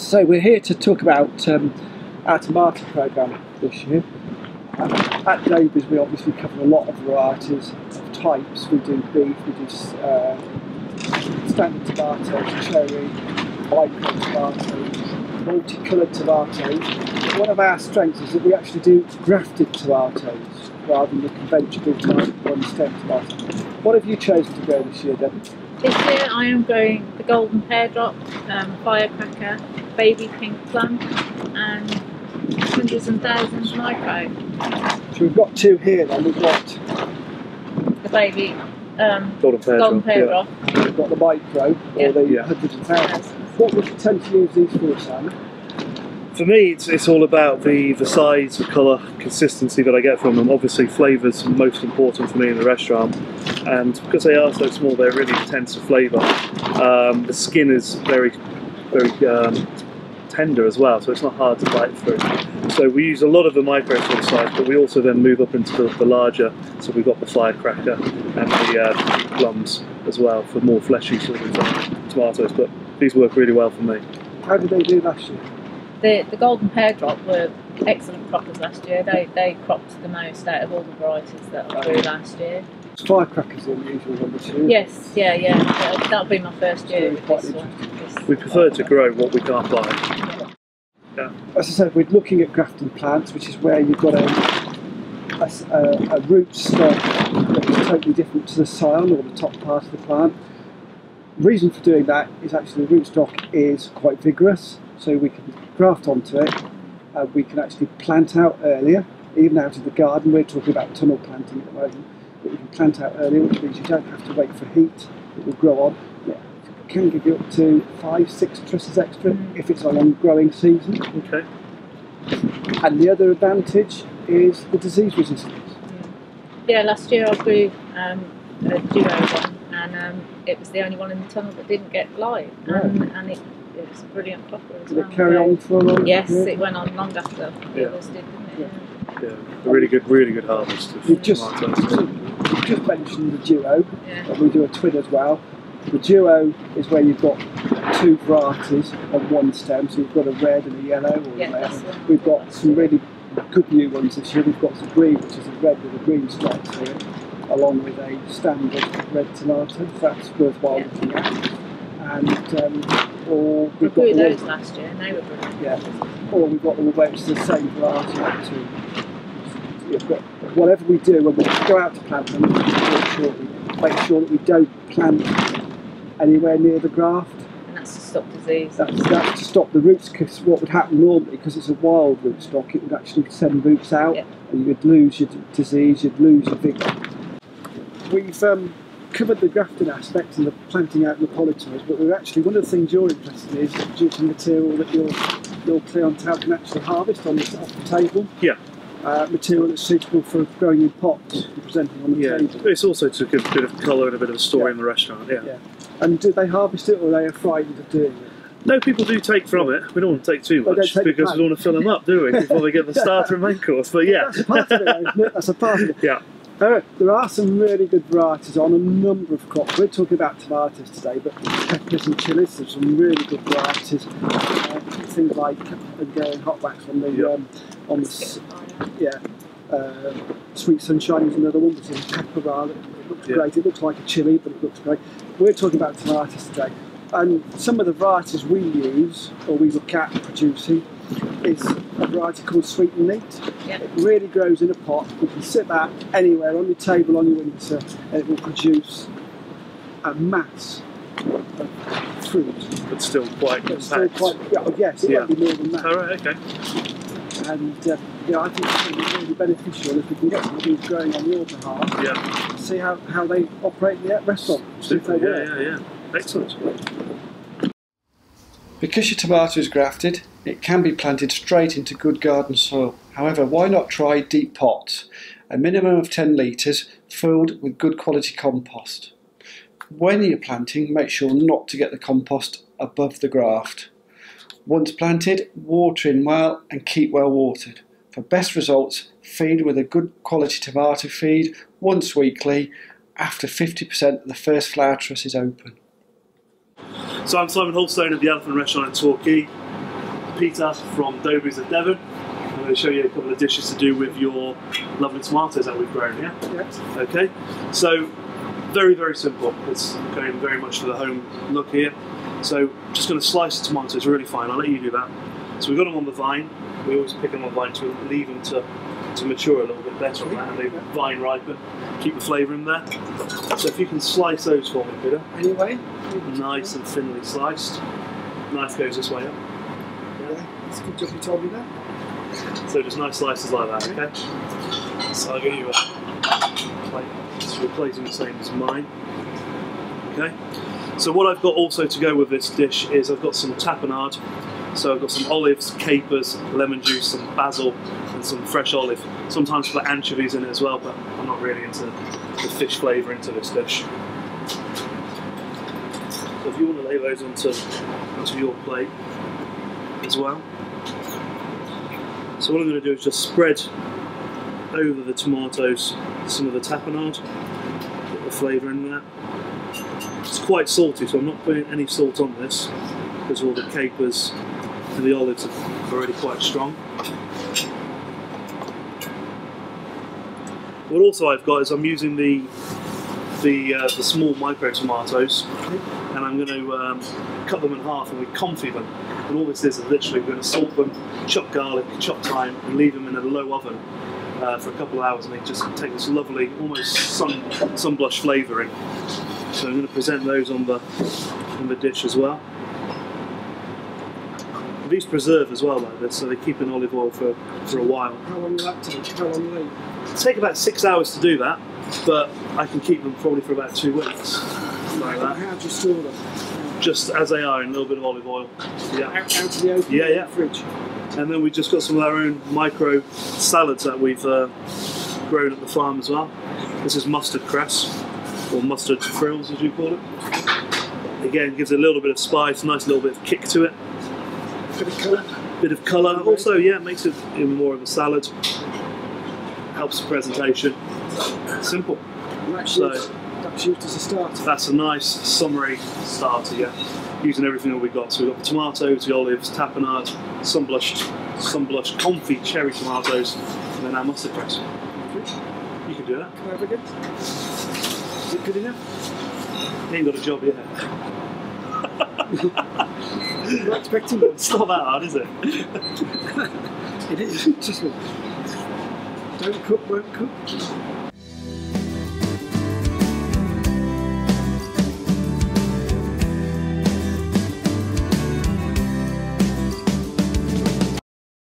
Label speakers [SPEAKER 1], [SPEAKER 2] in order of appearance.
[SPEAKER 1] as I say, we're here to talk about our tomato programme this year. At Dobies we obviously cover a lot of varieties of types. We do beef, we do standard tomatoes, cherry, micro tomatoes, multicoloured tomatoes. One of our strengths is that we actually do grafted tomatoes rather than the conventional type one stem tomato. What have you chosen to grow this year, Debbie?
[SPEAKER 2] This year I am growing the golden pear drop, firecracker, baby pink plum and hundreds and thousands micro.
[SPEAKER 1] So we've got two here then. We've got
[SPEAKER 2] the baby
[SPEAKER 3] golden pear drop.
[SPEAKER 1] And we've got the micro, or the hundreds and thousands. What would you tend to use these for, Simon?
[SPEAKER 3] For me, it's all about the size, the colour, consistency that I get from them. Obviously, flavour's most important for me in the restaurant, and because they are so small, they're really intense flavour. The skin is very tender as well, so it's not hard to bite through. So we use a lot of the micro sort of size, but we also then move up into the larger. So we've got the firecracker and the plums as well for more fleshy sort of tomatoes. But these work really well for me.
[SPEAKER 1] How did they do last year?
[SPEAKER 2] The golden pear drop were excellent croppers last year. They cropped the most out of all the varieties that I grew last year.
[SPEAKER 1] Firecrackers are the usual one this year.
[SPEAKER 2] Yes, yeah. That'll be my first year with this one.
[SPEAKER 3] We prefer to grow what we can't buy. Yeah.
[SPEAKER 1] As I said, we're looking at grafted plants, which is where you've got a root stock that is totally different to the scion or the top part of the plant. The reason for doing that is actually the root stock is quite vigorous, so we can graft onto it. We can actually plant out earlier, even out of the garden. We're talking about tunnel planting at the moment, but we can plant out earlier, which means you don't have to wait for heat. It will grow on. Yeah. It can give you up to 5-6 trusses extra if it's a long growing season.
[SPEAKER 3] Okay.
[SPEAKER 1] And the other advantage is the disease resistance.
[SPEAKER 2] Yeah, last year I grew a duo one, and it was the only one in the tunnel that didn't get blight, and it was a brilliant cropper as well.
[SPEAKER 1] Did it carry on for a long?
[SPEAKER 2] Yes, it went on long after the others did, didn't it?
[SPEAKER 3] Yeah, a really good harvest of
[SPEAKER 1] You've just mentioned the duo, but we do a twin as well. The duo is where you've got two varieties on one stem, so you've got a red and a yellow. We've got some really good new ones this year. We've got some green, which is a red with a green stripe through it, along with a standard red tomato. So that's worthwhile looking at. And
[SPEAKER 2] we grew those last year, and they were brilliant.
[SPEAKER 1] Yeah. Or we've got them where it's the same variety up to. You've got whatever we do when we go out to plant them, make sure that we don't plant anywhere near the graft.
[SPEAKER 2] And that's to stop disease.
[SPEAKER 1] That's to stop the roots, because what would happen normally, because it's a wild rootstock, it would actually send roots out, and you'd lose your disease, you'd lose your vigour. We've covered the grafting aspect and the planting out in the polytoys, but we're actually, one of the things you're interested in is producing material that your clientele can actually harvest off the table.
[SPEAKER 3] Yeah.
[SPEAKER 1] Material that's suitable for growing in pots and presenting on the table.
[SPEAKER 3] It's also to give a bit of colour and a bit of a story in the restaurant. Yeah.
[SPEAKER 1] And do they harvest it, or are they frightened of doing it?
[SPEAKER 3] No, people do take from it. We don't want to take too much because we don't want to fill them up, do we? Before they get the starter and main course. But yeah,
[SPEAKER 1] that's a part of it, isn't it? That's a part of it.
[SPEAKER 3] Yeah.
[SPEAKER 1] There are some really good varieties on a number of crops. We're talking about tomatoes today, but peppers and chilies, there's some really good varieties. Things like hotbacks Sweet Sunshine is another one, which is a pepper rather. It looks great. It looks like a chilli, but it looks great. We're talking about tomatoes today, and some of the varieties we use or we look at producing is a variety called Sweet and Neat. It really grows in a pot. You can sit that anywhere on your table, on your windowsill, and it will produce a mass of fruit.
[SPEAKER 3] But still quite compact.
[SPEAKER 1] Yes, it won't be more than that.
[SPEAKER 3] All right, okay.
[SPEAKER 1] And I think it's going to be really beneficial if we can get some of these growing on your behalf.
[SPEAKER 3] Yeah.
[SPEAKER 1] See how they operate in the restaurant.
[SPEAKER 3] Super. Yeah. Excellent.
[SPEAKER 1] Because your tomato is grafted, it can be planted straight into good garden soil. However, why not try deep pots? A minimum of 10 litres filled with good quality compost. When you're planting, make sure not to get the compost above the graft. Once planted, water in well and keep well watered. For best results, feed with a good quality tomato feed once weekly after 50% of the first flower truss is open.
[SPEAKER 3] So I'm Simon Hulstone of the Elephant Restaurant in Torquay. Peter from Dobies of Devon. I'm going to show you a couple of dishes to do with your lovely tomatoes that we've grown here.
[SPEAKER 1] Yes.
[SPEAKER 3] Okay, so very, very simple. It's going very much for the home look here. So just going to slice the tomatoes really fine. I'll let you do that. So we've got them on the vine. We always pick them on vine to leave them to mature a little bit better on that, and they vine ripen, keep the flavour in there. So if you can slice those for me, Peter.
[SPEAKER 1] Anyway.
[SPEAKER 3] Nice and thinly sliced. Knife goes this way up.
[SPEAKER 1] Yeah, that's a good job you told me that.
[SPEAKER 3] So just nice slices like that, okay? So I'll give you a plate. It's replacing the same as mine. Okay? So what I've got also to go with this dish is I've got some tapenade. So I've got some olives, capers, lemon juice, some basil, and some fresh olive. Sometimes put anchovies in it as well, but I'm not really into the fish flavour into this dish. So if you want to lay those onto your plate as well. So what I'm going to do is just spread over the tomatoes some of the tapenade, get the flavour in there. It's quite salty, so I'm not putting any salt on this because all the capers and the olives are already quite strong. What also I've got is I'm using the small micro tomatoes, and I'm going to cut them in half and we confit them. And all this is literally we're going to salt them, chop garlic, chop thyme, and leave them in a low oven for a couple of hours, and they just take this lovely, almost sun blush flavouring. So I'm going to present those on the dish as well. These preserve as well like this, so they keep in olive oil for a while.
[SPEAKER 1] How long will that take? How long will they?
[SPEAKER 3] Take about 6 hours to do that, but I can keep them probably for about 2 weeks. Like that.
[SPEAKER 1] How do you store them?
[SPEAKER 3] Just as they are in a little bit of olive oil. Yeah.
[SPEAKER 1] Out of the open
[SPEAKER 3] Yeah.
[SPEAKER 1] fridge.
[SPEAKER 3] And then we've just got some of our own micro salads that we've grown at the farm as well. This is mustard cress, or mustard frills as you call it. Again, gives it a little bit of spice, nice little bit of kick to it.
[SPEAKER 1] Bit of colour.
[SPEAKER 3] Bit of colour. Also, yeah, makes it even more of a salad. Helps the presentation. Simple.
[SPEAKER 1] And that's used as a starter.
[SPEAKER 3] That's a nice summary starter, yeah. Using everything that we've got. So we've got the tomatoes, the olives, tapenade, sun-blushed confit cherry tomatoes, and then our mustard cress. You can do that.
[SPEAKER 1] Can I have a go? Is it good enough?
[SPEAKER 3] You ain't got a job yet.
[SPEAKER 1] I'm not expecting one.
[SPEAKER 3] It's not that hard, is it?
[SPEAKER 1] It is. Just don't cook, won't cook.